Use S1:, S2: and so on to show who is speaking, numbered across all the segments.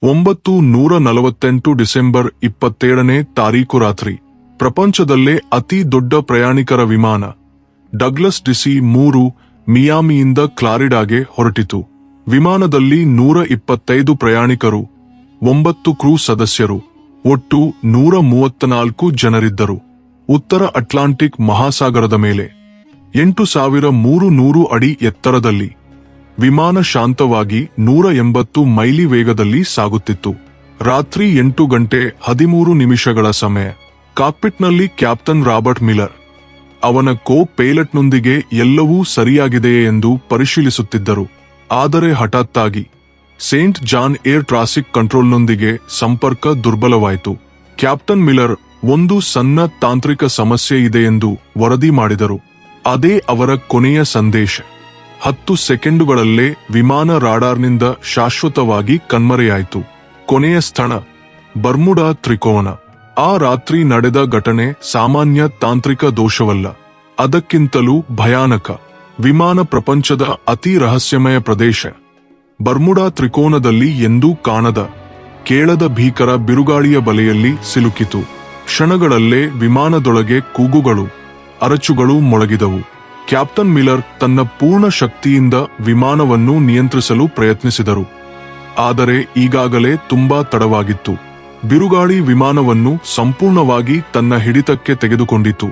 S1: 948 December 27ನೇ ತಾರೀಕು ರಾತ್ರಿ ಪ್ರಪಂಚದಲ್ಲೇ ಅತಿ ದೊಡ್ಡ ಪ್ರಯಾಣಿಕರ ವಿಮಾನ ಡಗ್ಲಸ್ DC-3 ಮಿಯಾಮಿಯಿಂದ ಫ್ಲಾರಿಡಾಗೆ ಹೊರಟಿತು. ವಿಮಾನದಲ್ಲಿ 125 ಪ್ರಯಾಣಿಕರು, 9 ಕ್ರೂ ಸದಸ್ಯರು, ಒಟ್ಟು 134 ಜನರಿದ್ದರು. ಉತ್ತರ ಅಟ್ಲಾಂಟಿಕ್ ಮಹಾಸಾಗರದ ಮೇಲೆ 8300 ಅಡಿ ಎತ್ತರದಲ್ಲಿ ವಿಮಾನ ಶಾಂತವಾಗಿ 180 ಮೈಲಿ ವೇಗದಲ್ಲಿ ಸಾಗುತ್ತಿತ್ತು. ರಾತ್ರಿ 8:13 ಸಮಯ. ಕಾಕ್ಪಿಟ್ನಲ್ಲಿ ಕ್ಯಾಪ್ಟನ್ ರಾಬರ್ಟ್ ಮಿಲ್ಲರ್ ಅವನ ಪೈಲಟ್ನೊಂದಿಗೆ ಎಲ್ಲವೂ ಸರಿಯಾಗಿದೆಯೇ ಎಂದು ಪರಿಶೀಲಿಸುತ್ತಿದ್ದರು. ಆದರೆ ಹಠಾತ್ತಾಗಿ ಸೇಂಟ್ ಜಾನ್ ಏರ್ ಟ್ರಾಫಿಕ್ ಕಂಟ್ರೋಲ್ನೊಂದಿಗೆ ಸಂಪರ್ಕ ದುರ್ಬಲವಾಯಿತು. ಕ್ಯಾಪ್ಟನ್ ಮಿಲ್ಲರ್ ಒಂದು ಸಣ್ಣ ತಾಂತ್ರಿಕ ಸಮಸ್ಯೆ ಇದೆಯೆಂದು ವರದಿ ಮಾಡಿದರು. ಅದೇ ಅವರ ಕೊನೆಯ ಸಂದೇಶ. 10 ಸೆಕೆಂಡುಗಳಲ್ಲೇ ವಿಮಾನ ರಾಡಾರ್ನಿಂದ ಶಾಶ್ವತವಾಗಿ ಕಣ್ಮರೆಯಾಯಿತು. ಕೊನೆಯ ಸ್ಥಳ ಬರ್ಮುಡಾ ತ್ರಿಕೋನ. ಆ ರಾತ್ರಿ ನಡೆದ ಘಟನೆ ಸಾಮಾನ್ಯ ತಾಂತ್ರಿಕ ದೋಷವಲ್ಲ, ಅದಕ್ಕಿಂತಲೂ ಭಯಾನಕ. ವಿಮಾನ ಪ್ರಪಂಚದ ಅತಿ ರಹಸ್ಯಮಯ ಪ್ರದೇಶ ಬರ್ಮುಡಾ ತ್ರಿಕೋನದಲ್ಲಿ ಎಂದೂ ಕಾಣದ ಕೇಳದ ಭೀಕರ ಬಿರುಗಾಳಿಯ ಬಲೆಯಲ್ಲಿ ಸಿಲುಕಿತು. ಕ್ಷಣಗಳಲ್ಲೇ ವಿಮಾನದೊಳಗೆ ಕೂಗುಗಳು, ಅರಚುಗಳು ಮೊಳಗಿದವು. ಕ್ಯಾಪ್ಟನ್ ಮಿಲ್ಲರ್ ತನ್ನ ಪೂರ್ಣ ಶಕ್ತಿಯಿಂದ ವಿಮಾನವನ್ನು ನಿಯಂತ್ರಿಸಲು ಪ್ರಯತ್ನಿಸಿದರು. ಆದರೆ ಈಗಾಗಲೇ ತುಂಬಾ ತಡವಾಗಿತ್ತು. ಬಿರುಗಾಳಿ ವಿಮಾನವನ್ನು ಸಂಪೂರ್ಣವಾಗಿ ತನ್ನ ಹಿಡಿತಕ್ಕೆ ತೆಗೆದುಕೊಂಡಿತು.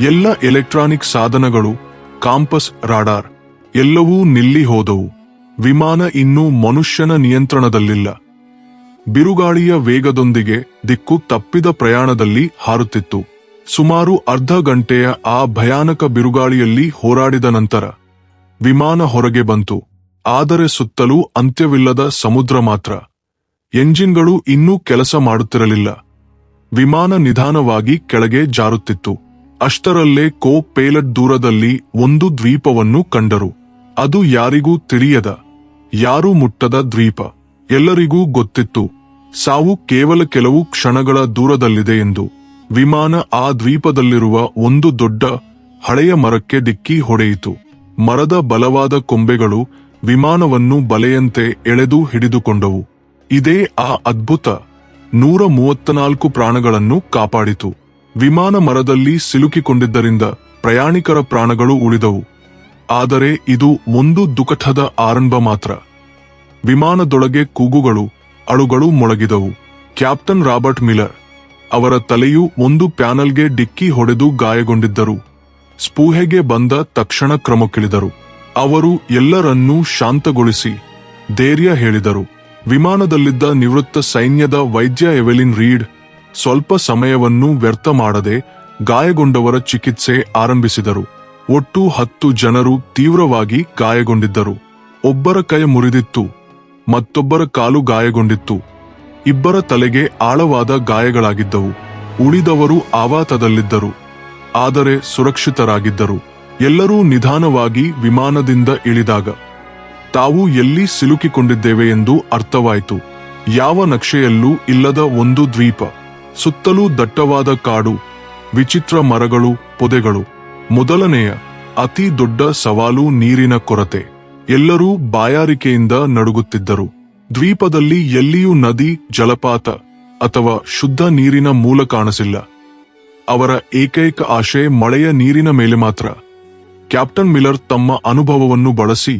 S1: ಎಲ್ಲ ಎಲೆಕ್ಟ್ರಾನಿಕ್ ಸಾಧನಗಳು, ಕಾಂಪಸ್, ರಾಡಾರ್ ಎಲ್ಲವೂ ನಿಲ್ಲಿ ಹೋದವು. ವಿಮಾನ ಇನ್ನೂ ಮನುಷ್ಯನ ನಿಯಂತ್ರಣದಲ್ಲಿಲ್ಲ. ಬಿರುಗಾಳಿಯ ವೇಗದೊಂದಿಗೆ ದಿಕ್ಕು ತಪ್ಪಿದ ಪ್ರಯಾಣದಲ್ಲಿ ಹಾರುತ್ತಿತ್ತು. ಸುಮಾರು ಅರ್ಧ ಗಂಟೆಯ ಆ ಭಯಾನಕ ಬಿರುಗಾಳಿಯಲ್ಲಿ ಹೋರಾಡಿದ ನಂತರ ವಿಮಾನ ಹೊರಗೆ ಬಂತು. ಆದರೆ ಸುತ್ತಲೂ ಅಂತ್ಯವಿಲ್ಲದ ಸಮುದ್ರ ಮಾತ್ರ. ಎಂಜಿನ್ಗಳು ಇನ್ನೂ ಕೆಲಸ ಮಾಡುತ್ತಿರಲಿಲ್ಲ. ವಿಮಾನ ನಿಧಾನವಾಗಿ ಕೆಳಗೆ ಜಾರುತ್ತಿತ್ತು. ಅಷ್ಟರಲ್ಲೇ ಪೈಲಟ್ ದೂರದಲ್ಲಿ ಒಂದು ದ್ವೀಪವನ್ನು ಕಂಡರು. ಅದು ಯಾರಿಗೂ ತಿಳಿಯದ, ಯಾರೂ ಮುಟ್ಟದ ದ್ವೀಪ. ಎಲ್ಲರಿಗೂ ಗೊತ್ತಿತ್ತು, ಸಾವು ಕೇವಲ ಕೆಲವು ಕ್ಷಣಗಳ ದೂರದಲ್ಲಿದೆ ಎಂದು. ವಿಮಾನ ಆ ದ್ವೀಪದಲ್ಲಿರುವ ಒಂದು ದೊಡ್ಡ ಹಳೆಯ ಮರಕ್ಕೆ ಡಿಕ್ಕಿ ಹೊಡೆಯಿತು. ಮರದ ಬಲವಾದ ಕೊಂಬೆಗಳು ವಿಮಾನವನ್ನು ಬಲೆಯಂತೆ ಎಳೆದು ಹಿಡಿದುಕೊಂಡವು. ಇದೇ ಆ ಅದ್ಭುತ 134 ಪ್ರಾಣಗಳನ್ನು ಕಾಪಾಡಿತು. ವಿಮಾನ ಮರದಲ್ಲಿ ಸಿಲುಕಿಕೊಂಡಿದ್ದರಿಂದ ಪ್ರಯಾಣಿಕರ ಪ್ರಾಣಗಳು ಉಳಿದವು. ಆದರೆ ಇದು ಒಂದು ದುಃಖದ ಆರಂಭ ಮಾತ್ರ. ವಿಮಾನದೊಳಗೆ ಕೂಗುಗಳು, ಅಳುಗಳು ಮೊಳಗಿದವು. ಕ್ಯಾಪ್ಟನ್ ರಾಬರ್ಟ್ ಮಿಲ್ಲರ್ ಅವರ ತಲೆಯು ಒಂದು ಪ್ಯಾನಲ್ಗೆ ಡಿಕ್ಕಿ ಹೊಡೆದು ಗಾಯಗೊಂಡಿದ್ದರು. ಸ್ಪೂಹೆಗೆ ಬಂದ ತಕ್ಷಣ ಕ್ರಮಕ್ಕಿಳಿದರು. ಅವರು ಎಲ್ಲರನ್ನೂ ಶಾಂತಗೊಳಿಸಿ ಧೈರ್ಯ ಹೇಳಿದರು. ವಿಮಾನದಲ್ಲಿದ್ದ ನಿವೃತ್ತ ಸೈನ್ಯದ ವೈದ್ಯ ಎವೆಲಿನ್ ರೀಡ್ ಸ್ವಲ್ಪ ಸಮಯವನ್ನು ವ್ಯರ್ಥ ಮಾಡದೆ ಗಾಯಗೊಂಡವರ ಚಿಕಿತ್ಸೆ ಆರಂಭಿಸಿದರು. ಒಟ್ಟು 10 ಜನರು ತೀವ್ರವಾಗಿ ಗಾಯಗೊಂಡಿದ್ದರು. ಒಬ್ಬರ ಕೈ ಮುರಿದಿತ್ತು, ಮತ್ತೊಬ್ಬರ ಕಾಲು ಗಾಯಗೊಂಡಿತ್ತು. ಇಬ್ಬರ ತಲೆಗೆ ಆಳವಾದ ಗಾಯಗಳಾಗಿದ್ದವು. ಉಳಿದವರು ಆಘಾತದಲ್ಲಿದ್ದರು, ಆದರೆ ಸುರಕ್ಷಿತರಾಗಿದ್ದರು. ಎಲ್ಲರೂ ನಿಧಾನವಾಗಿ ವಿಮಾನದಿಂದ ಇಳಿದಾಗ ತಾವು ಎಲ್ಲಿ ಸಿಲುಕಿಕೊಂಡಿದ್ದೇವೆ ಎಂದು ಅರ್ಥವಾಯಿತು. ಯಾವ ನಕ್ಷೆಯಲ್ಲೂ ಇಲ್ಲದ ಒಂದು ದ್ವೀಪ, ಸುತ್ತಲೂ ದಟ್ಟವಾದ ಕಾಡು, ವಿಚಿತ್ರ ಮರಗಳು, ಪೊದೆಗಳು. ಮೊದಲನೆಯ ಅತಿ ದೊಡ್ಡ ಸವಾಲು ನೀರಿನ ಕೊರತೆ. ಎಲ್ಲರೂ ಬಾಯಾರಿಕೆಯಿಂದ ನಡುಗುತ್ತಿದ್ದರು. ದ್ವೀಪದಲ್ಲಿ ಎಲ್ಲಿಯೂ ನದಿ, ಜಲಪಾತ ಅಥವಾ ಶುದ್ಧ ನೀರಿನ ಮೂಲ ಕಾಣಿಸಿಲ್ಲ. ಅವರ ಏಕೈಕ ಆಶೆ ಮಳೆಯ ನೀರಿನ ಮೇಲೆ ಮಾತ್ರ. ಕ್ಯಾಪ್ಟನ್ ಮಿಲ್ಲರ್ ತಮ್ಮ ಅನುಭವವನ್ನು ಬಳಸಿ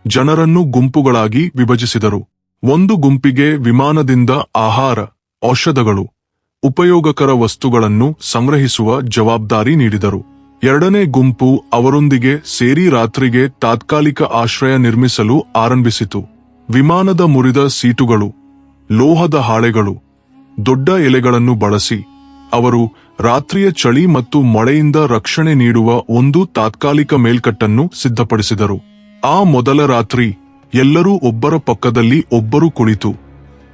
S1: ಜನರನ್ನು ಗುಂಪುಗಳಾಗಿ ವಿಭಜಿಸಿದರು. ಒಂದು ಗುಂಪಿಗೆ ವಿಮಾನದಿಂದ ಆಹಾರ, ಔಷಧಗಳು, ಉಪಯೋಗಕರ ವಸ್ತುಗಳನ್ನು ಸಂಗ್ರಹಿಸುವ ಜವಾಬ್ದಾರಿ ನೀಡಿದರು. ಎರಡನೇ ಗುಂಪು ಅವರೊಂದಿಗೆ ಸೇರಿ ರಾತ್ರಿಗೆ ತಾತ್ಕಾಲಿಕ ಆಶ್ರಯ ನಿರ್ಮಿಸಲು ಆರಂಭಿಸಿತು. ವಿಮಾನದ ಮುರಿದ ಸೀಟುಗಳು, ಲೋಹದ ಹಾಳೆಗಳು, ದೊಡ್ಡ ಎಲೆಗಳನ್ನು ಬಳಸಿ ಅವರು ರಾತ್ರಿಯ ಚಳಿ ಮತ್ತು ಮಳೆಯಿಂದ ರಕ್ಷಣೆ ನೀಡುವ ಒಂದು ತಾತ್ಕಾಲಿಕ ಮೇಲ್ಕಟ್ಟನ್ನು ಸಿದ್ಧಪಡಿಸಿದರು. ಆ ಮೊದಲ ರಾತ್ರಿ ಎಲ್ಲರೂ ಒಬ್ಬರ ಪಕ್ಕದಲ್ಲಿ ಒಬ್ಬರು ಕುಳಿತು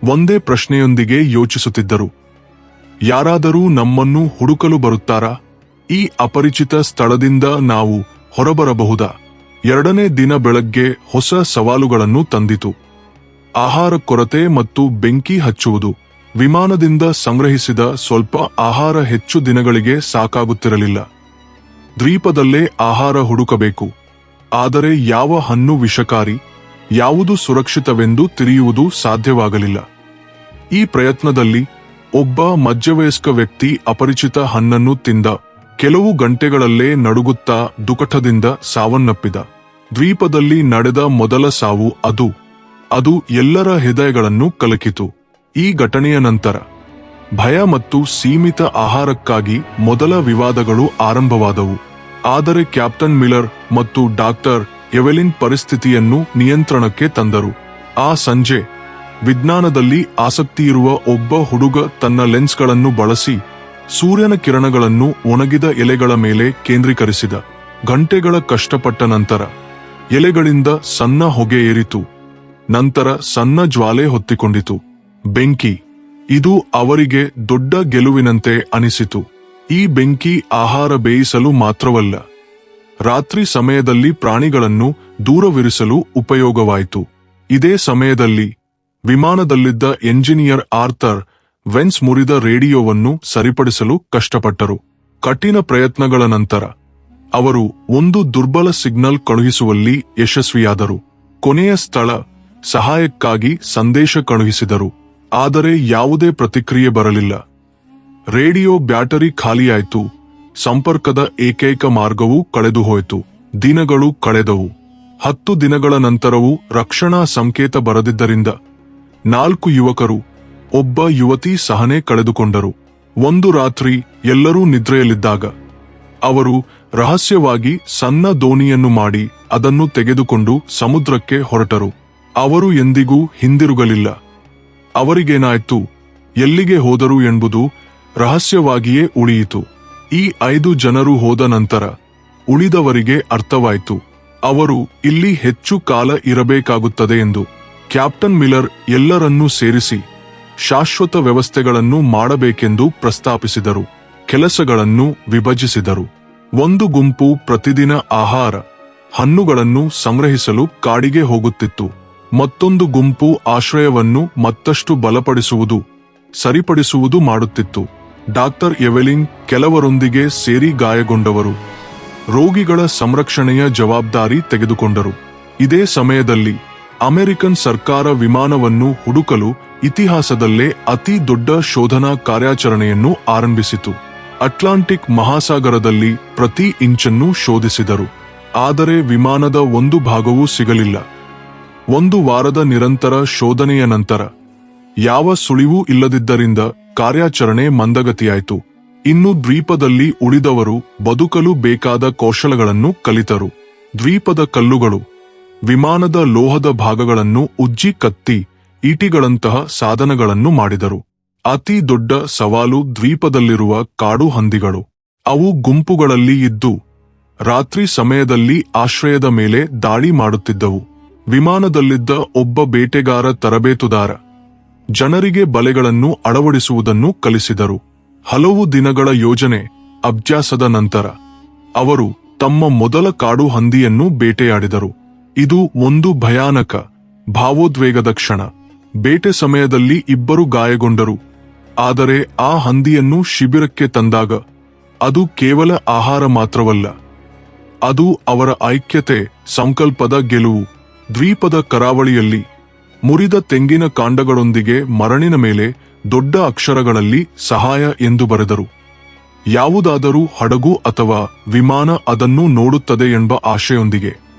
S1: ಒಂದೇ ಪ್ರಶ್ನೆಯೊಂದಿಗೆ ಯೋಚಿಸುತ್ತಿದ್ದರು. ಯಾರಾದರೂ ನಮ್ಮನ್ನು ಹುಡುಕಲು ಬರುತ್ತಾರಾ? ಈ ಅಪರಿಚಿತ ಸ್ಥಳದಿಂದ ನಾವು ಹೊರಬರಬಹುದಾ? ಎರಡನೇ ದಿನ ಬೆಳಗ್ಗೆ ಹೊಸ ಸವಾಲುಗಳನ್ನು ತಂದಿತು. ಆಹಾರ ಕೊರತೆ ಮತ್ತು ಬೆಂಕಿ ಹಚ್ಚುವುದು. ವಿಮಾನದಿಂದ ಸಂಗ್ರಹಿಸಿದ ಸ್ವಲ್ಪ ಆಹಾರ ಹೆಚ್ಚು ದಿನಗಳಿಗೆ ಸಾಕಾಗುತ್ತಿರಲಿಲ್ಲ. ದ್ವೀಪದಲ್ಲೇ ಆಹಾರ ಹುಡುಕಬೇಕು. ಆದರೆ ಯಾವ ಹಣ್ಣು ವಿಷಕಾರಿ, ಯಾವುದು ಸುರಕ್ಷಿತವೆಂದು ತಿಳಿಯುವುದು ಸಾಧ್ಯವಾಗಲಿಲ್ಲ. ಈ ಪ್ರಯತ್ನದಲ್ಲಿ ಒಬ್ಬ ಮಧ್ಯವಯಸ್ಕ ವ್ಯಕ್ತಿ ಅಪರಿಚಿತ ಹಣ್ಣನ್ನು ತಿಂದ ಕೆಲವು ಗಂಟೆಗಳಲ್ಲೇ ನಡುಗುತ್ತಾ ದುಕಟದಿಂದ ಸಾವನ್ನಪ್ಪಿದ. ದ್ವೀಪದಲ್ಲಿ ನಡೆದ ಮೊದಲ ಸಾವು ಅದು ಎಲ್ಲರ ಹೃದಯಗಳನ್ನು ಕಲಕಿತು. ಈ ಘಟನೆಯ ನಂತರ ಭಯ ಮತ್ತು ಸೀಮಿತ ಆಹಾರಕ್ಕಾಗಿ ಮೊದಲ ವಿವಾದಗಳು ಆರಂಭವಾದವು. ಆದರೆ ಕ್ಯಾಪ್ಟನ್ ಮಿಲ್ಲರ್ ಮತ್ತು ಡಾಕ್ಟರ್ ಎವೆಲಿನ್ ಪರಿಸ್ಥಿತಿಯನ್ನು ನಿಯಂತ್ರಣಕ್ಕೆ ತಂದರು. ಆ ಸಂಜೆ ವಿಜ್ಞಾನದಲ್ಲಿ ಆಸಕ್ತಿಯಿರುವ ಒಬ್ಬ ಹುಡುಗ ತನ್ನ ಲೆನ್ಸ್ಗಳನ್ನು ಬಳಸಿ ಸೂರ್ಯನ ಕಿರಣಗಳನ್ನು ಒಣಗಿದ ಎಲೆಗಳ ಮೇಲೆ ಕೇಂದ್ರೀಕರಿಸಿದ. ಗಂಟೆಗಳ ಕಷ್ಟಪಟ್ಟ ನಂತರ ಎಲೆಗಳಿಂದ ಸಣ್ಣ ಹೊಗೆ ಏರಿತು. ನಂತರ ಸಣ್ಣ ಜ್ವಾಲೆ ಹೊತ್ತಿಕೊಂಡಿತು. ಬೆಂಕಿ. ಇದು ಅವರಿಗೆ ದೊಡ್ಡ ಗೆಲುವಿನಂತೆ ಅನಿಸಿತು. ಈ ಬೆಂಕಿ ಆಹಾರ ಬೇಯಿಸಲು ಮಾತ್ರವಲ್ಲ, ರಾತ್ರಿ ಸಮಯದಲ್ಲಿ ಪ್ರಾಣಿಗಳನ್ನು ದೂರವಿರಿಸಲು ಉಪಯೋಗವಾಯಿತು. ಇದೇ ಸಮಯದಲ್ಲಿ ವಿಮಾನದಲ್ಲಿದ್ದ ಎಂಜಿನಿಯರ್ ಆರ್ಥರ್ ವೆನ್ಸ್ ಮುರಿದ ರೇಡಿಯೋವನ್ನು ಸರಿಪಡಿಸಲು ಕಷ್ಟಪಟ್ಟರು. ಕಠಿಣ ಪ್ರಯತ್ನಗಳ ನಂತರ ಅವರು ಒಂದು ದುರ್ಬಲ ಸಿಗ್ನಲ್ ಕಳುಹಿಸುವಲ್ಲಿ ಯಶಸ್ವಿಯಾದರು. ಕೊನೆಯ ಸ್ಥಳ ಸಹಾಯಕ್ಕಾಗಿ ಸಂದೇಶ ಕಳುಹಿಸಿದರು, ಆದರೆ ಯಾವುದೇ ಪ್ರತಿಕ್ರಿಯೆ ಬರಲಿಲ್ಲ. ರೇಡಿಯೋ ಬ್ಯಾಟರಿ ಖಾಲಿಯಾಯಿತು. ಸಂಪರ್ಕದ ಏಕೈಕ ಮಾರ್ಗವೂ ಕಳೆದುಹೋಯಿತು. ದಿನಗಳು ಕಳೆದವು. 10 ದಿನಗಳ ನಂತರವೂ ರಕ್ಷಣಾ ಸಂಕೇತ ಬರದಿದ್ದರಿಂದ 4 ಯುವಕರು, ಒಬ್ಬ ಯುವತಿ ಸಹನೆ ಕಳೆದುಕೊಂಡರು. ಒಂದು ರಾತ್ರಿ ಎಲ್ಲರೂ ನಿದ್ರೆಯಲ್ಲಿದ್ದಾಗ ಅವರು ರಹಸ್ಯವಾಗಿ ಸಣ್ಣ ದೋಣಿಯನ್ನು ಮಾಡಿ ಅದನ್ನು ತೆಗೆದುಕೊಂಡು ಸಮುದ್ರಕ್ಕೆ ಹೊರಟರು. ಅವರು ಎಂದಿಗೂ ಹಿಂದಿರುಗಲಿಲ್ಲ. ಅವರಿಗೇನಾಯ್ತು, ಎಲ್ಲಿಗೆ ಹೋದರು ಎಂಬುದು ರಹಸ್ಯವಾಗಿಯೇ ಉಳಿಯಿತು. ಈ 5 ಜನರು ಹೋದ ನಂತರ ಉಳಿದವರಿಗೆ ಅರ್ಥವಾಯಿತು, ಅವರು ಇಲ್ಲಿ ಹೆಚ್ಚು ಕಾಲ ಇರಬೇಕಾಗುತ್ತದೆ ಎಂದು. ಕ್ಯಾಪ್ಟನ್ ಮಿಲ್ಲರ್ ಎಲ್ಲರನ್ನೂ ಸೇರಿಸಿ ಶಾಶ್ವತ ವ್ಯವಸ್ಥೆಗಳನ್ನು ಮಾಡಬೇಕೆಂದು ಪ್ರಸ್ತಾಪಿಸಿದರು. ಕೆಲಸಗಳನ್ನು ವಿಭಜಿಸಿದರು. ಒಂದು ಗುಂಪು ಪ್ರತಿದಿನ ಆಹಾರ, ಹಣ್ಣುಗಳನ್ನು ಸಂಗ್ರಹಿಸಲು ಕಾಡಿಗೆ ಹೋಗುತ್ತಿತ್ತು. ಮತ್ತೊಂದು ಗುಂಪು ಆಶ್ರಯವನ್ನು ಮತ್ತಷ್ಟು ಬಲಪಡಿಸುವುದು, ಸರಿಪಡಿಸುವುದು ಮಾಡುತ್ತಿತ್ತು. ಡಾಕ್ಟರ್ ಎವೆಲಿನ್ ಕೆಲವರೊಂದಿಗೆ ಸೇರಿ ಗಾಯಗೊಂಡವರು, ರೋಗಿಗಳ ಸಂರಕ್ಷಣೆಯ ಜವಾಬ್ದಾರಿ ತೆಗೆದುಕೊಂಡರು. ಇದೇ ಸಮಯದಲ್ಲಿ ಅಮೆರಿಕನ್ ಸರ್ಕಾರ ವಿಮಾನವನ್ನು ಹುಡುಕಲು ಇತಿಹಾಸದಲ್ಲೇ ಅತಿ ದೊಡ್ಡ ಶೋಧನಾ ಕಾರ್ಯಾಚರಣೆಯನ್ನು ಆರಂಭಿಸಿತು. ಅಟ್ಲಾಂಟಿಕ್ ಮಹಾಸಾಗರದಲ್ಲಿ ಪ್ರತಿ ಇಂಚನ್ನು ಶೋಧಿಸಿದರು, ಆದರೆ ವಿಮಾನದ ಒಂದು ಭಾಗವೂ ಸಿಗಲಿಲ್ಲ. 1 ವಾರದ ನಿರಂತರ ಶೋಧನೆಯ ನಂತರ ಯಾವ ಸುಳಿವೂ ಇಲ್ಲದಿದ್ದರಿಂದ ಕಾರ್ಯಾಚರಣೆ ಮಂದಗತಿಯಾಯಿತು. ಇನ್ನು ದ್ವೀಪದಲ್ಲಿ ಉಳಿದವರು ಬದುಕಲು ಬೇಕಾದ ಕೌಶಲಗಳನ್ನು ಕಲಿತರು. ದ್ವೀಪದ ಕಲ್ಲುಗಳು, ವಿಮಾನದ ಲೋಹದ ಭಾಗಗಳನ್ನು ಉಜ್ಜಿ ಕತ್ತಿ, ಈಟಿಗಳಂತಹ ಸಾಧನಗಳನ್ನು ಮಾಡಿದರು. ಅತಿ ದೊಡ್ಡ ಸವಾಲು ದ್ವೀಪದಲ್ಲಿರುವ ಕಾಡು ಹಂದಿಗಳು. ಅವು ಗುಂಪುಗಳಲ್ಲಿ ಇದ್ದು ರಾತ್ರಿ ಸಮಯದಲ್ಲಿ ಆಶ್ರಯದ ಮೇಲೆ ದಾಳಿ ಮಾಡುತ್ತಿದ್ದವು. ವಿಮಾನದಲ್ಲಿದ್ದ ಒಬ್ಬ ಬೇಟೆಗಾರ ತರಬೇತುದಾರ ಜನರಿಗೆ ಬಲೆಗಳನ್ನು ಅಳವಡಿಸುವುದನ್ನು ಕಲಿಸಿದರು. ಹಲವು ದಿನಗಳ ಯೋಜನೆ ಅಭ್ಯಾಸದ ನಂತರ ಅವರು ತಮ್ಮ ಮೊದಲ ಕಾಡು ಹಂದಿಯನ್ನು ಬೇಟೆಯಾಡಿದರು. ಇದು ಒಂದು ಭಯಾನಕ, ಭಾವೋದ್ವೇಗದ ಕ್ಷಣ. ಬೇಟೆ ಸಮಯದಲ್ಲಿ ಇಬ್ಬರು ಗಾಯಗೊಂಡರು. ಆದರೆ ಆ ಹಂದಿಯನ್ನು ಶಿಬಿರಕ್ಕೆ ತಂದಾಗ ಅದು ಕೇವಲ ಆಹಾರ ಮಾತ್ರವಲ್ಲ, ಅದು ಅವರ ಐಕ್ಯತೆ, ಸಂಕಲ್ಪದ ಗೆಲುವು. ದ್ವೀಪದ ಕರಾವಳಿಯಲ್ಲಿ ಮುರಿದ ತೆಂಗಿನ ಕಾಂಡಗಳೊಂದಿಗೆ ಮರಳಿನ ಮೇಲೆ ದೊಡ್ಡ ಅಕ್ಷರಗಳಲ್ಲಿ ಸಹಾಯ ಎಂದು ಬರೆದರು. ಯಾವುದಾದರೂ ಹಡಗು ಅಥವಾ ವಿಮಾನ ಅದನ್ನು ನೋಡುತ್ತದೆ ಎಂಬ ಆಶೆಯೊಂದಿಗೆ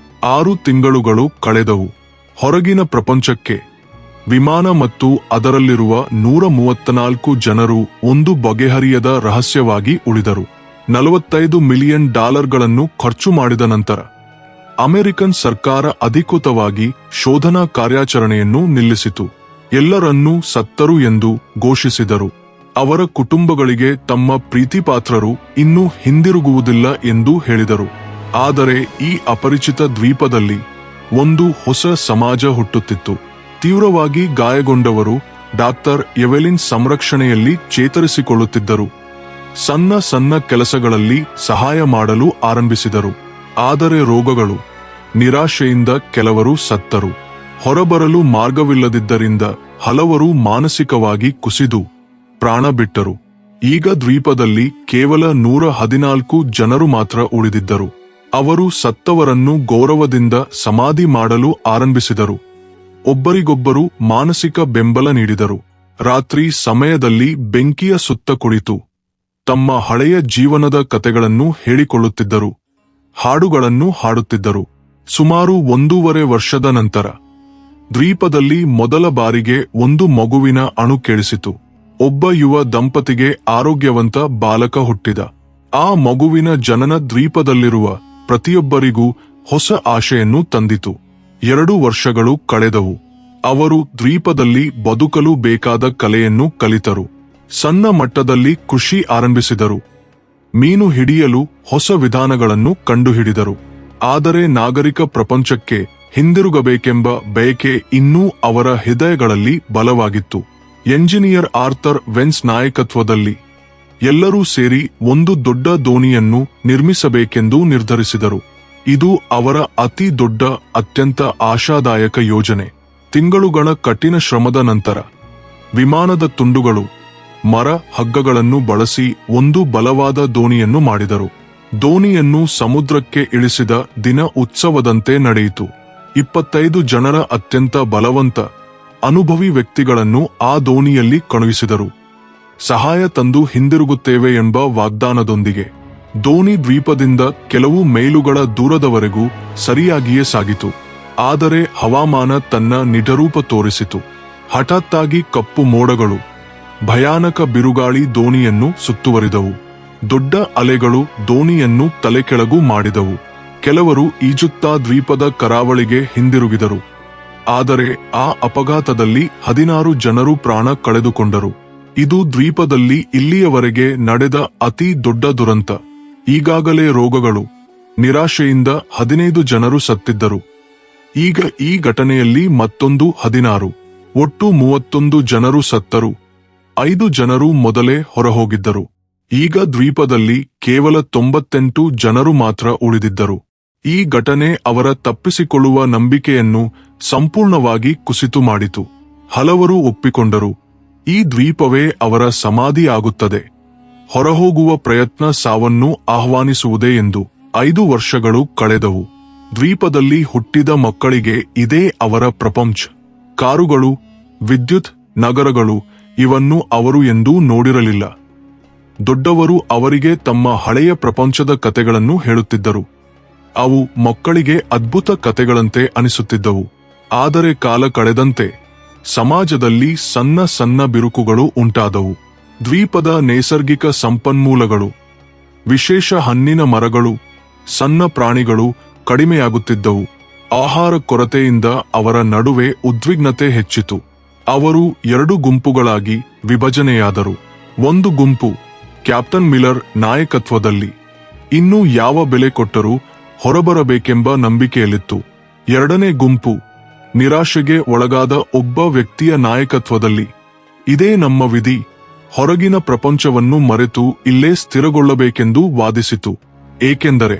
S1: 6 ತಿಂಗಳುಗಳು ಕಳೆದವು. ಹೊರಗಿನ ಪ್ರಪಂಚಕ್ಕೆ ವಿಮಾನ ಮತ್ತು ಅದರಲ್ಲಿರುವ 134 ಜನರು ಒಂದು ಬಗೆಹರಿಯದ ರಹಸ್ಯವಾಗಿ ಉಳಿದರು. $45 ಮಿಲಿಯನ್ ಖರ್ಚು ಮಾಡಿದ ನಂತರ ಅಮೆರಿಕನ್ ಸರ್ಕಾರ ಅಧಿಕೃತವಾಗಿ ಶೋಧನಾ ಕಾರ್ಯಾಚರಣೆಯನ್ನು ನಿಲ್ಲಿಸಿತು. ಎಲ್ಲರನ್ನೂ ಸತ್ತರು ಎಂದು ಘೋಷಿಸಿದರು. ಅವರ ಕುಟುಂಬಗಳಿಗೆ ತಮ್ಮ ಪ್ರೀತಿಪಾತ್ರರು ಇನ್ನೂ ಹಿಂದಿರುಗುವುದಿಲ್ಲ ಎಂದು ಹೇಳಿದರು. ಆದರೆ ಈ ಅಪರಿಚಿತ ದ್ವೀಪದಲ್ಲಿ ಒಂದು ಹೊಸ ಸಮಾಜ ಹುಟ್ಟುತ್ತಿತ್ತು. ತೀವ್ರವಾಗಿ ಗಾಯಗೊಂಡವರು ಡಾಕ್ಟರ್ ಎವೆಲಿನ್ ಸಂರಕ್ಷಣೆಯಲ್ಲಿ ಚೇತರಿಸಿಕೊಳ್ಳುತ್ತಿದ್ದರು. ಸಣ್ಣ ಸಣ್ಣ ಕೆಲಸಗಳಲ್ಲಿ ಸಹಾಯ ಮಾಡಲು ಆರಂಭಿಸಿದರು. ಆದರೆ ರೋಗಗಳು, ನಿರಾಶೆಯಿಂದ ಕೆಲವರು ಸತ್ತರು. ಹೊರಬರಲು ಮಾರ್ಗವಿಲ್ಲದಿದ್ದರಿಂದ ಹಲವರು ಮಾನಸಿಕವಾಗಿ ಕುಸಿದು ಪ್ರಾಣ ಬಿಟ್ಟರು. ಈಗ ದ್ವೀಪದಲ್ಲಿ ಕೇವಲ 114 ಜನರು ಮಾತ್ರ ಉಳಿದಿದ್ದರು. ಅವರು ಸತ್ತವರನ್ನು ಗೌರವದಿಂದ ಸಮಾಧಿ ಮಾಡಲು ಆರಂಭಿಸಿದರು. ಒಬ್ಬರಿಗೊಬ್ಬರು ಮಾನಸಿಕ ಬೆಂಬಲ ನೀಡಿದರು. ರಾತ್ರಿ ಸಮಯದಲ್ಲಿ ಬೆಂಕಿಯ ಸುತ್ತ ಕುಳಿತು ತಮ್ಮ ಹಳೆಯ ಜೀವನದ ಕತೆಗಳನ್ನು ಹೇಳಿಕೊಳ್ಳುತ್ತಿದ್ದರು, ಹಾಡುಗಳನ್ನು ಹಾಡುತ್ತಿದ್ದರು. ಸುಮಾರು 1.5 ವರ್ಷದ ನಂತರ ದ್ವೀಪದಲ್ಲಿ ಮೊದಲ ಬಾರಿಗೆ ಒಂದು ಮಗುವಿನ ಅಣು ಕೇಳಿಸಿತು. ಒಬ್ಬ ಯುವ ದಂಪತಿಗೆ ಆರೋಗ್ಯವಂತ ಬಾಲಕ ಹುಟ್ಟಿದ. ಆ ಮಗುವಿನ ಜನನ ದ್ವೀಪದಲ್ಲಿರುವ ಪ್ರತಿಯೊಬ್ಬರಿಗೂ ಹೊಸ ಆಶೆಯನ್ನು ತಂದಿತು. 2 ವರ್ಷಗಳು ಕಳೆದವು. ಅವರು ದ್ವೀಪದಲ್ಲಿ ಬದುಕಲು ಬೇಕಾದ ಕಲೆಯನ್ನು ಕಲಿತರು. ಸಣ್ಣ ಮಟ್ಟದಲ್ಲಿ ಕೃಷಿ ಆರಂಭಿಸಿದರು. ಮೀನು ಹಿಡಿಯಲು ಹೊಸ ವಿಧಾನಗಳನ್ನು ಕಂಡುಹಿಡಿದರು. ಆದರೆ ನಾಗರಿಕ ಪ್ರಪಂಚಕ್ಕೆ ಹಿಂದಿರುಗಬೇಕೆಂಬ ಬಯಕೆ ಇನ್ನೂ ಅವರ ಹೃದಯಗಳಲ್ಲಿ ಬಲವಾಗಿತ್ತು. ಎಂಜಿನಿಯರ್ ಆರ್ಥರ್ ವೆನ್ಸ್ ನಾಯಕತ್ವದಲ್ಲಿ ಎಲ್ಲರೂ ಸೇರಿ ಒಂದು ದೊಡ್ಡ ದೋಣಿಯನ್ನು ನಿರ್ಮಿಸಬೇಕೆಂದು ನಿರ್ಧರಿಸಿದರು. ಇದು ಅವರ ಅತಿ ದೊಡ್ಡ, ಅತ್ಯಂತ ಆಶಾದಾಯಕ ಯೋಜನೆ. ತಿಂಗಳುಗಳ ಕಠಿಣ ಶ್ರಮದ ನಂತರ ವಿಮಾನದ ತುಂಡುಗಳು, ಮರ, ಹಗ್ಗಗಳನ್ನು ಬಳಸಿ ಒಂದು ಬಲವಾದ ದೋಣಿಯನ್ನು ಮಾಡಿದರು. ದೋಣಿಯನ್ನು ಸಮುದ್ರಕ್ಕೆ ಇಳಿಸಿದ ದಿನ ಉತ್ಸವದಂತೆ ನಡೆಯಿತು. 25 ಜನರ ಅತ್ಯಂತ ಬಲವಂತ, ಅನುಭವಿ ವ್ಯಕ್ತಿಗಳನ್ನು ಆ ದೋಣಿಯಲ್ಲಿ ಕಳುಹಿಸಿದರು. ಸಹಾಯ ತಂದು ಹಿಂದಿರುಗುತ್ತೇವೆ ಎಂಬ ವಾಗ್ದಾನದೊಂದಿಗೆ ದೋಣಿ ದ್ವೀಪದಿಂದ ಕೆಲವು ಮೈಲುಗಳ ದೂರದವರೆಗೂ ಸರಿಯಾಗಿಯೇ ಸಾಗಿತು. ಆದರೆ ಹವಾಮಾನ ತನ್ನ ನಿಜರೂಪ ತೋರಿಸಿತು. ಹಠಾತ್ತಾಗಿ ಕಪ್ಪು ಮೋಡಗಳು, ಭಯಾನಕ ಬಿರುಗಾಳಿ ದೋಣಿಯನ್ನು ಸುತ್ತುವರಿದವು. ದೊಡ್ಡ ಅಲೆಗಳು ದೋಣಿಯನ್ನು ತಲೆಕೆಳಗು ಮಾಡಿದವು. ಕೆಲವರು ಈಜುತ್ತಾ ದ್ವೀಪದ ಕರಾವಳಿಗೆ ಹಿಂದಿರುಗಿದರು. ಆದರೆ ಆ ಅಪಘಾತದಲ್ಲಿ 16 ಜನರು ಪ್ರಾಣ ಕಳೆದುಕೊಂಡರು. ಇದು ದ್ವೀಪದಲ್ಲಿ ಇಲ್ಲಿಯವರೆಗೆ ನಡೆದ ಅತಿ ದೊಡ್ಡ ದುರಂತ. ಈಗಾಗಲೇ ರೋಗಗಳು, ನಿರಾಶೆಯಿಂದ 15 ಜನರು ಸತ್ತಿದ್ದರು. ಈಗ ಈ ಘಟನೆಯಲ್ಲಿ ಮತ್ತೊಂದು 16, ಒಟ್ಟು 31 ಜನರು ಸತ್ತರು. 5 ಜನರು ಮೊದಲೇ ಹೊರಹೋಗಿದ್ದರು. ಈಗ ದ್ವೀಪದಲ್ಲಿ ಕೇವಲ 98 ಜನರು ಮಾತ್ರ ಉಳಿದಿದ್ದರು. ಈ ಘಟನೆ ಅವರ ತಪ್ಪಿಸಿಕೊಳ್ಳುವ ನಂಬಿಕೆಯನ್ನು ಸಂಪೂರ್ಣವಾಗಿ ಕುಸಿತು ಮಾಡಿತು. ಹಲವರು ಒಪ್ಪಿಕೊಂಡರು, ಈ ದ್ವೀಪವೇ ಅವರ ಸಮಾಧಿ ಆಗುತ್ತದೆ. ಹೊರಹೋಗುವ ಪ್ರಯತ್ನ ಸಾವನ್ನು ಆಹ್ವಾನಿಸುವುದೇ ಎಂದು. 5 ವರ್ಷಗಳು ಕಳೆದವು. ದ್ವೀಪದಲ್ಲಿ ಹುಟ್ಟಿದ ಮಕ್ಕಳಿಗೆ ಇದೇ ಅವರ ಪ್ರಪಂಚ. ಕಾರುಗಳು, ವಿದ್ಯುತ್, ನಗರಗಳು, ಇವನ್ನು ಅವರು ಎಂದೂ ನೋಡಿರಲಿಲ್ಲ. ದೊಡ್ಡವರು ಅವರಿಗೆ ತಮ್ಮ ಹಳೆಯ ಪ್ರಪಂಚದ ಕತೆಗಳನ್ನು ಹೇಳುತ್ತಿದ್ದರು. ಅವು ಮಕ್ಕಳಿಗೆ ಅದ್ಭುತ ಕತೆಗಳಂತೆ ಅನಿಸುತ್ತಿದ್ದವು. ಆದರೆ ಕಾಲ ಕಳೆದಂತೆ ಸಮಾಜದಲ್ಲಿ ಸಣ್ಣ ಸಣ್ಣ ಬಿರುಕುಗಳು ಉಂಟಾದವು. ದ್ವೀಪದ ನೈಸರ್ಗಿಕ ಸಂಪನ್ಮೂಲಗಳು, ವಿಶೇಷ ಹಣ್ಣಿನ ಮರಗಳು, ಸಣ್ಣ ಪ್ರಾಣಿಗಳು ಕಡಿಮೆಯಾಗುತ್ತಿದ್ದವು. ಆಹಾರ ಕೊರತೆಯಿಂದ ಅವರ ನಡುವೆ ಉದ್ವಿಗ್ನತೆ ಹೆಚ್ಚಿತು. ಅವರು 2 ಗುಂಪುಗಳಾಗಿ ವಿಭಜನೆಯಾದರು. ಒಂದು ಗುಂಪು ಕ್ಯಾಪ್ಟನ್ ಮಿಲ್ಲರ್ ನಾಯಕತ್ವದಲ್ಲಿ ಇನ್ನೂ ಯಾವ ಬೆಲೆ ಕೊಟ್ಟರೂ ಹೊರಬರಬೇಕೆಂಬ ನಂಬಿಕೆಯಲ್ಲಿತ್ತು. 2ನೇ ಗುಂಪು ನಿರಾಶೆಗೆ ಒಳಗಾದ ಒಬ್ಬ ವ್ಯಕ್ತಿಯ ನಾಯಕತ್ವದಲ್ಲಿ ಇದೇ ನಮ್ಮ ವಿಧಿ, ಹೊರಗಿನ ಪ್ರಪಂಚವನ್ನು ಮರೆತು ಇಲ್ಲೇ ಸ್ಥಿರಗೊಳ್ಳಬೇಕೆಂದು ವಾದಿಸಿತು. ಏಕೆಂದರೆ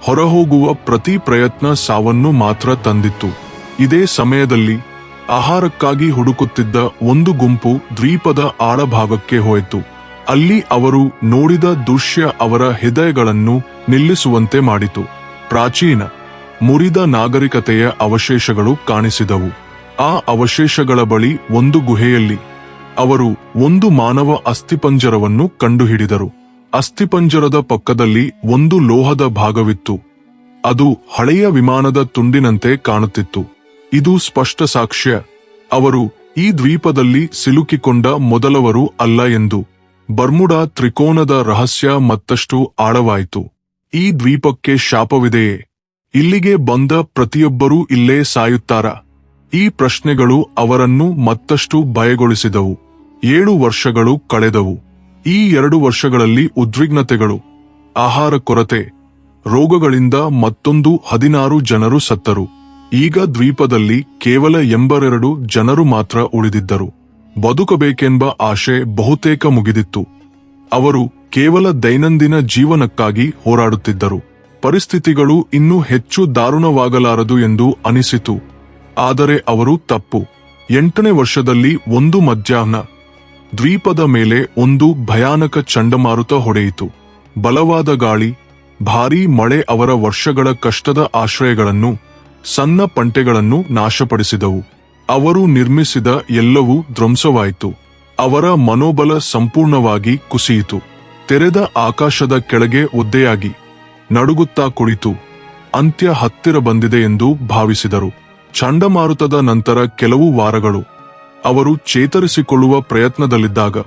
S1: ಹೊರಹೋಗುವ ಪ್ರತಿ ಪ್ರಯತ್ನ ಸಾವನ್ನು ಮಾತ್ರ ತಂದಿತ್ತು. ಇದೇ ಸಮಯದಲ್ಲಿ ಆಹಾರಕ್ಕಾಗಿ ಹುಡುಕುತ್ತಿದ್ದ ಒಂದು ಗುಂಪು ದ್ವೀಪದ ಆಳಭಾಗಕ್ಕೆ ಹೋಯಿತು. ಅಲ್ಲಿ ಅವರು ನೋಡಿದ ದೃಶ್ಯ ಅವರ ಹೃದಯಗಳನ್ನು ನಿಲ್ಲಿಸುವಂತೆ ಮಾಡಿತು. ಪ್ರಾಚೀನ, ಮುರಿದ ನಾಗರಿಕತೆಯ ಅವಶೇಷಗಳು ಕಾಣಿಸಿದವು. ಆ ಅವಶೇಷಗಳ ಬಳಿ ಒಂದು ಗುಹೆಯಲ್ಲಿ ಅವರು ಒಂದು ಮಾನವ ಅಸ್ಥಿಪಂಜರವನ್ನು ಕಂಡುಹಿಡಿದರು. ಅಸ್ಥಿಪಂಜರದ ಪಕ್ಕದಲ್ಲಿ ಒಂದು ಲೋಹದ ಭಾಗವಿತ್ತು. ಅದು ಹಳೆಯ ವಿಮಾನದ ತುಂಡಿನಂತೆ ಕಾಣುತ್ತಿತ್ತು. ಇದು ಸ್ಪಷ್ಟ ಸಾಕ್ಷ್ಯ ಅವರು ಈ ದ್ವೀಪದಲ್ಲಿ ಸಿಲುಕಿಕೊಂಡ ಮೊದಲವರು ಅಲ್ಲ ಎಂದು. ಬರ್ಮುಡಾ ತ್ರಿಕೋನದ ರಹಸ್ಯ ಮತ್ತಷ್ಟು ಆಳವಾಯಿತು. ಈ ದ್ವೀಪಕ್ಕೆ ಶಾಪವಿದೆಯೇ? ಇಲ್ಲಿಗೆ ಬಂದ ಪ್ರತಿಯೊಬ್ಬರೂ ಇಲ್ಲೇ ಸಾಯುತ್ತಾರಾ? ಈ ಪ್ರಶ್ನೆಗಳು ಅವರನ್ನು ಮತ್ತಷ್ಟು ಭಯಗೊಳಿಸಿದವು. 7 ವರ್ಷಗಳು ಕಳೆದವು. ಈ 2 ವರ್ಷಗಳಲ್ಲಿ ಉದ್ವಿಗ್ನತೆಗಳು, ಆಹಾರ ಕೊರತೆ, ರೋಗಗಳಿಂದ ಮತ್ತೊಂದು 16 ಜನರು ಸತ್ತರು. ಈಗ ದ್ವೀಪದಲ್ಲಿ ಕೇವಲ 82 ಜನರು ಮಾತ್ರ ಉಳಿದಿದ್ದರು. ಬದುಕಬೇಕೆಂಬ ಆಶೆ ಬಹುತೇಕ ಮುಗಿದಿತ್ತು. ಅವರು ಕೇವಲ ದೈನಂದಿನ ಜೀವನಕ್ಕಾಗಿ ಹೋರಾಡುತ್ತಿದ್ದರು. ಪರಿಸ್ಥಿತಿಗಳು ಇನ್ನೂ ಹೆಚ್ಚು ದಾರುಣವಾಗಲಾರದು ಎಂದು ಅನಿಸಿತು. ಆದರೆ ಅವರು ತಪ್ಪು. 8ನೇ ವರ್ಷದಲ್ಲಿ ಒಂದು ಮಧ್ಯಾಹ್ನ ದ್ವೀಪದ ಮೇಲೆ ಒಂದು ಭಯಾನಕ ಚಂಡಮಾರುತ ಹೊಡೆಯಿತು. ಬಲವಾದ ಗಾಳಿ, ಭಾರೀ ಮಳೆ ಅವರ ವರ್ಷಗಳ ಕಷ್ಟದ ಆಶ್ರಯಗಳನ್ನು, ಸಣ್ಣ ಪಂಟೆಗಳನ್ನು ನಾಶಪಡಿಸಿದವು. ಅವರು ನಿರ್ಮಿಸಿದ ಎಲ್ಲವೂ ಧ್ವಂಸವಾಯಿತು. ಅವರ ಮನೋಬಲ ಸಂಪೂರ್ಣವಾಗಿ ಕುಸಿಯಿತು. ತೆರೆದ ಆಕಾಶದ ಕೆಳಗೆ ಒದ್ದೆಯಾಗಿ ನಡುಗುತ್ತಾ ಕುಳಿತು ಅಂತ್ಯ ಹತ್ತಿರ ಬಂದಿದೆ ಎಂದು ಭಾವಿಸಿದರು. ಚಂಡಮಾರುತದ ನಂತರ ಕೆಲವು ವಾರಗಳು ಅವರು ಚೇತರಿಸಿಕೊಳ್ಳುವ ಪ್ರಯತ್ನದಲ್ಲಿದ್ದಾಗ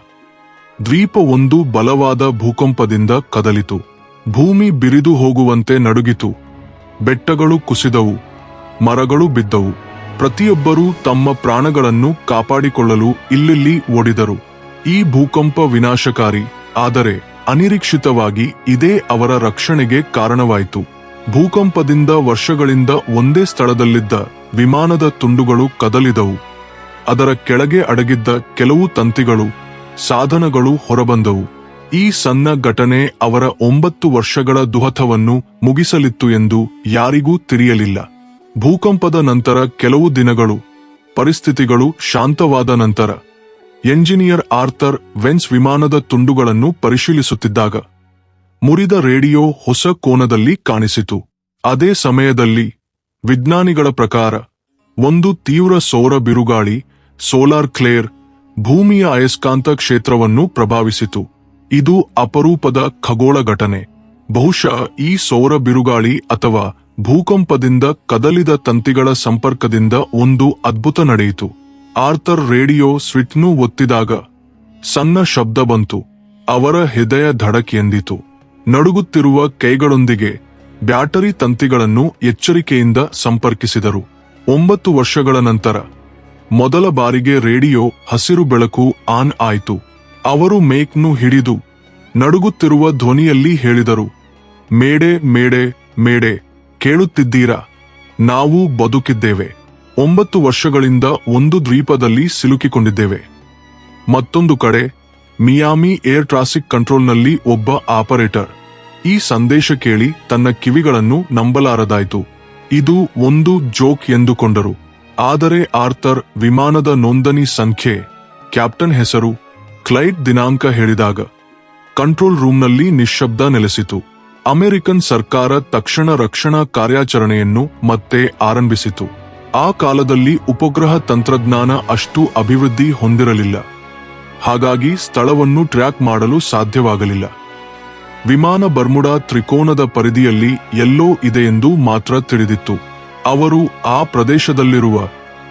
S1: ದ್ವೀಪವೊಂದು ಬಲವಾದ ಭೂಕಂಪದಿಂದ ಕದಲಿತು. ಭೂಮಿ ಬಿರಿದು ಹೋಗುವಂತೆ ನಡುಗಿತು. ಬೆಟ್ಟಗಳು ಕುಸಿದವು, ಮರಗಳು ಬಿದ್ದವು. ಪ್ರತಿಯೊಬ್ಬರೂ ತಮ್ಮ ಪ್ರಾಣಗಳನ್ನು ಕಾಪಾಡಿಕೊಳ್ಳಲು ಇಲ್ಲಿಲ್ಲಿ ಓಡಿದರು. ಈ ಭೂಕಂಪ ವಿನಾಶಕಾರಿ, ಆದರೆ ಅನಿರೀಕ್ಷಿತವಾಗಿ ಇದೇ ಅವರ ರಕ್ಷಣೆಗೆ ಕಾರಣವಾಯಿತು. ಭೂಕಂಪದಿಂದ ವರ್ಷಗಳಿಂದ ಒಂದೇ ಸ್ಥಳದಲ್ಲಿದ್ದ ವಿಮಾನದ ತುಂಡುಗಳು ಕದಲಿದವು. ಅದರ ಕೆಳಗೆ ಅಡಗಿದ್ದ ಕೆಲವು ತಂತಿಗಳು, ಸಾಧನಗಳು ಹೊರಬಂದವು. ಈ ಸಣ್ಣ ಘಟನೆ ಅವರ 9 ವರ್ಷಗಳ ದುಹತವನ್ನು ಮುಗಿಸಲಿತ್ತು ಎಂದು ಯಾರಿಗೂ ತಿಳಿಯಲಿಲ್ಲ. ಭೂಕಂಪದ ನಂತರ ಕೆಲವು ದಿನಗಳು, ಪರಿಸ್ಥಿತಿಗಳು ಶಾಂತವಾದ ನಂತರ ಎಂಜಿನಿಯರ್ ಆರ್ಥರ್ ವೆನ್ಸ್ ವಿಮಾನದ ತುಂಡುಗಳನ್ನು ಪರಿಶೀಲಿಸುತ್ತಿದ್ದಾಗ ಮುರಿದ ರೇಡಿಯೋ ಹೊಸ ಕೋನದಲ್ಲಿ ಕಾಣಿಸಿತು. ಅದೇ ಸಮಯದಲ್ಲಿ ವಿಜ್ಞಾನಿಗಳ ಪ್ರಕಾರ ಒಂದು ತೀವ್ರ ಸೌರ ಬಿರುಗಾಳಿ, ಸೋಲಾರ್ ಕ್ಲೇರ್, ಭೂಮಿಯ ಅಯಸ್ಕಾಂತ ಕ್ಷೇತ್ರವನ್ನು ಪ್ರಭಾವಿಸಿತು. ಇದು ಅಪರೂಪದ ಖಗೋಳ ಘಟನೆ. ಬಹುಶಃ ಈ ಸೌರ ಬಿರುಗಾಳಿ ಅಥವಾ ಭೂಕಂಪದಿಂದ ಕದಲಿದ ತಂತಿಗಳ ಸಂಪರ್ಕದಿಂದ ಒಂದು ಅದ್ಭುತ ನಡೆಯಿತು. ಆರ್ಥರ್ ರೇಡಿಯೋ ಸ್ವಿಚ್ನ್ನು ಒತ್ತಿದಾಗ ಸಣ್ಣ ಶಬ್ದ ಬಂತು. ಅವರ ಹೃದಯ ಧಡಕ್ ಎಂದಿತು. ನಡುಗುತ್ತಿರುವ ಕೈಗಳೊಂದಿಗೆ ಬ್ಯಾಟರಿ ತಂತಿಗಳನ್ನು ಎಚ್ಚರಿಕೆಯಿಂದ ಸಂಪರ್ಕಿಸಿದರು. 9 ವರ್ಷಗಳ ನಂತರ ಮೊದಲ ಬಾರಿಗೆ ರೇಡಿಯೋ ಹಸಿರು ಬೆಳಕು ಆನ್ ಆಯಿತು. ಅವರು ಮೇಕ್ನು ಹಿಡಿದು ನಡುಗುತ್ತಿರುವ ಧ್ವನಿಯಲ್ಲಿ ಹೇಳಿದರು, ಮೇಡೆ ಮೇಡೆ ಮೇಡೆ, ಕೇಳುತ್ತಿದ್ದೀರಾ? ನಾವು ಬದುಕಿದ್ದೇವೆ. 9 ವರ್ಷಗಳಿಂದ ಒಂದು ದ್ವೀಪದಲ್ಲಿ ಸಿಲುಕಿಕೊಂಡಿದ್ದೇವೆ. ಮತ್ತೊಂದು ಕಡೆ ಮಿಯಾಮಿ ಏರ್ ಟ್ರಾಫಿಕ್ ಕಂಟ್ರೋಲ್ನಲ್ಲಿ ಒಬ್ಬ ಆಪರೇಟರ್ ಈ ಸಂದೇಶ ಕೇಳಿ ತನ್ನ ಕಿವಿಗಳನ್ನು ನಂಬಲಾರದಾಯಿತು. ಇದು ಒಂದು ಜೋಕ್ ಎಂದುಕೊಂಡರು. ಆದರೆ ಆರ್ಥರ್ ವಿಮಾನದ ನೋಂದಣಿ ಸಂಖ್ಯೆ, ಕ್ಯಾಪ್ಟನ್ ಹೆಸರು, ಫ್ಲೈಟ್ ದಿನಾಂಕ ಹೇಳಿದಾಗ ಕಂಟ್ರೋಲ್ ರೂಮ್ನಲ್ಲಿ ನಿಶ್ಶಬ್ದ ನೆಲೆಸಿತು. ಅಮೆರಿಕನ್ ಸರ್ಕಾರ ತಕ್ಷಣ ರಕ್ಷಣಾ ಕಾರ್ಯಾಚರಣೆಯನ್ನು ಮತ್ತೆ ಆರಂಭಿಸಿತು. ಆ ಕಾಲದಲ್ಲಿ ಉಪಗ್ರಹ ತಂತ್ರಜ್ಞಾನ ಅಷ್ಟು ಅಭಿವೃದ್ಧಿ ಹೊಂದಿರಲಿಲ್ಲ. ಹಾಗಾಗಿ ಸ್ಥಳವನ್ನು ಟ್ರ್ಯಾಕ್ ಮಾಡಲು ಸಾಧ್ಯವಾಗಲಿಲ್ಲ. ವಿಮಾನ ಬರ್ಮುಡಾ ತ್ರಿಕೋನದ ಪರಿಧಿಯಲ್ಲಿ ಎಲ್ಲೋ ಇದೆಯೆಂದು ಮಾತ್ರ ತಿಳಿದಿತ್ತು. ಅವರು ಆ ಪ್ರದೇಶದಲ್ಲಿರುವ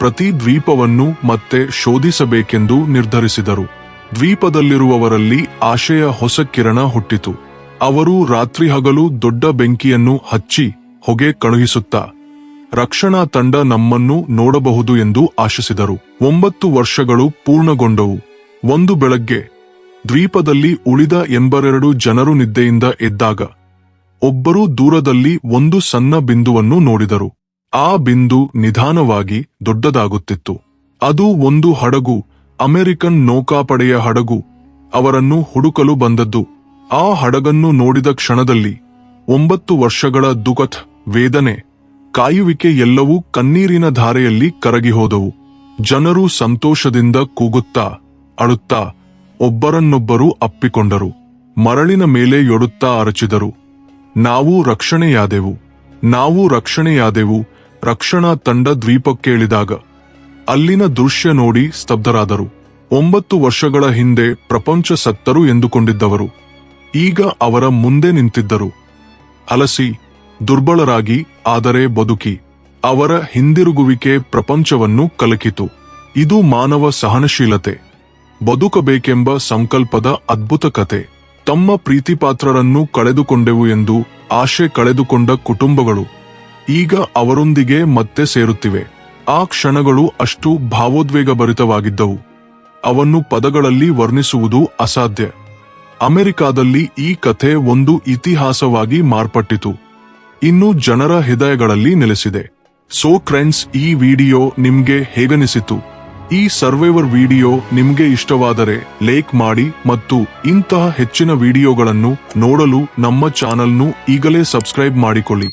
S1: ಪ್ರತಿ ದ್ವೀಪವನ್ನು ಮತ್ತೆ ಶೋಧಿಸಬೇಕೆಂದು ನಿರ್ಧರಿಸಿದರು. ದ್ವೀಪದಲ್ಲಿರುವವರಲ್ಲಿ ಆಶೆಯ ಹೊಸ ಕಿರಣ ಹುಟ್ಟಿತು. ಅವರು ರಾತ್ರಿ ಹಗಲು ದೊಡ್ಡ ಬೆಂಕಿಯನ್ನು ಹಚ್ಚಿ ಹೊಗೆ ಕಳುಹಿಸುತ್ತಾ ರಕ್ಷಣಾ ತಂಡ ನಮ್ಮನ್ನು ನೋಡಬಹುದು ಎಂದು ಆಶಿಸಿದರು. 9 ವರ್ಷಗಳು ಪೂರ್ಣಗೊಂಡವು. ಒಂದು ಬೆಳಗ್ಗೆ ದ್ವೀಪದಲ್ಲಿ ಉಳಿದ 82 ಜನರು ನಿದ್ದೆಯಿಂದ ಎದ್ದಾಗ ಒಬ್ಬರು ದೂರದಲ್ಲಿ ಒಂದು ಸಣ್ಣ ಬಿಂದುವನ್ನು ನೋಡಿದರು. ಆ ಬಿಂದು ನಿಧಾನವಾಗಿ ದೊಡ್ಡದಾಗುತ್ತಿತ್ತು. ಅದು ಒಂದು ಹಡಗು, ಅಮೆರಿಕನ್ ನೌಕಾಪಡೆಯ ಹಡಗು, ಅವರನ್ನು ಹುಡುಕಲು ಬಂದದ್ದು. ಆ ಹಡಗನ್ನು ನೋಡಿದ ಕ್ಷಣದಲ್ಲಿ 9 ವರ್ಷಗಳ ದುಃಖ, ವೇದನೆ, ಕಾಯುವಿಕೆ ಎಲ್ಲವೂ ಕಣ್ಣೀರಿನ ಧಾರೆಯಲ್ಲಿ ಕರಗಿಹೋದವು. ಜನರು ಸಂತೋಷದಿಂದ ಕೂಗುತ್ತಾ, ಅಳುತ್ತಾ ಒಬ್ಬರನ್ನೊಬ್ಬರು ಅಪ್ಪಿಕೊಂಡರು. ಮರಳಿನ ಮೇಲೆ ಯೊಡುತ್ತಾ ಅರಚಿದರು, ನಾವು ರಕ್ಷಣೆಯಾದೆವು, ನಾವು ರಕ್ಷಣೆಯಾದೆವು. ರಕ್ಷಣಾ ತಂಡ ದ್ವೀಪಕ್ಕೆ ಇಳಿದಾಗ ಅಲ್ಲಿನ ದೃಶ್ಯ ನೋಡಿ ಸ್ತಬ್ಧರಾದರು. 9 ವರ್ಷಗಳ ಹಿಂದೆ ಪ್ರಪಂಚ ಸತ್ತರು ಎಂದುಕೊಂಡಿದ್ದವರು ಈಗ ಅವರ ಮುಂದೆ ನಿಂತಿದ್ದರು. ಅಲಸಿ, ದುರ್ಬಲರಾಗಿ, ಆದರೆ ಬದುಕಿ. ಅವರ ಹಿಂದಿರುಗುವಿಕೆ ಪ್ರಪಂಚವನ್ನು ಕಲಕಿತು. ಇದು ಮಾನವ ಸಹನಶೀಲತೆ, ಬದುಕಬೇಕೆಂಬ ಸಂಕಲ್ಪದ ಅದ್ಭುತ ಕತೆ. ತಮ್ಮ ಪ್ರೀತಿಪಾತ್ರರನ್ನು ಕಳೆದುಕೊಂಡೆವು ಎಂದು ಆಶೆ ಕಳೆದುಕೊಂಡ ಕುಟುಂಬಗಳು ಈಗ ಅವರೊಂದಿಗೆ ಮತ್ತೆ ಸೇರುತ್ತಿವೆ. ಆ ಕ್ಷಣಗಳು ಅಷ್ಟು ಭಾವೋದ್ವೇಗಭರಿತವಾಗಿದ್ದವು, ಅವನ್ನು ಪದಗಳಲ್ಲಿ ವರ್ಣಿಸುವುದು ಅಸಾಧ್ಯ. ಅಮೆರಿಕಾದಲ್ಲಿ ಈ ಕಥೆ ಒಂದು ಇತಿಹಾಸವಾಗಿ ಮಾರ್ಪಟ್ಟಿತು. ಇನ್ನು ಜನರ ಹೃದಯಗಳಲ್ಲಿ ನೆಲೆಸಿದೆ. ಸೋ ಫ್ರೆಂಡ್ಸ್, ಈ ವಿಡಿಯೋ ನಿಮ್ಗೆ ಹೇಗನಿಸಿತು? ಈ ಸರ್ವೈವರ್ ವಿಡಿಯೋ ನಿಮ್ಗೆ ಇಷ್ಟವಾದರೆ ಲೈಕ್ ಮಾಡಿ ಮತ್ತು ಇಂತಹ ಹೆಚ್ಚಿನ ವಿಡಿಯೋಗಳನ್ನು ನೋಡಲು ನಮ್ಮ ಚಾನೆಲ್ನು ಈಗಲೇ ಸಬ್ಸ್ಕ್ರೈಬ್ ಮಾಡಿಕೊಳ್ಳಿ.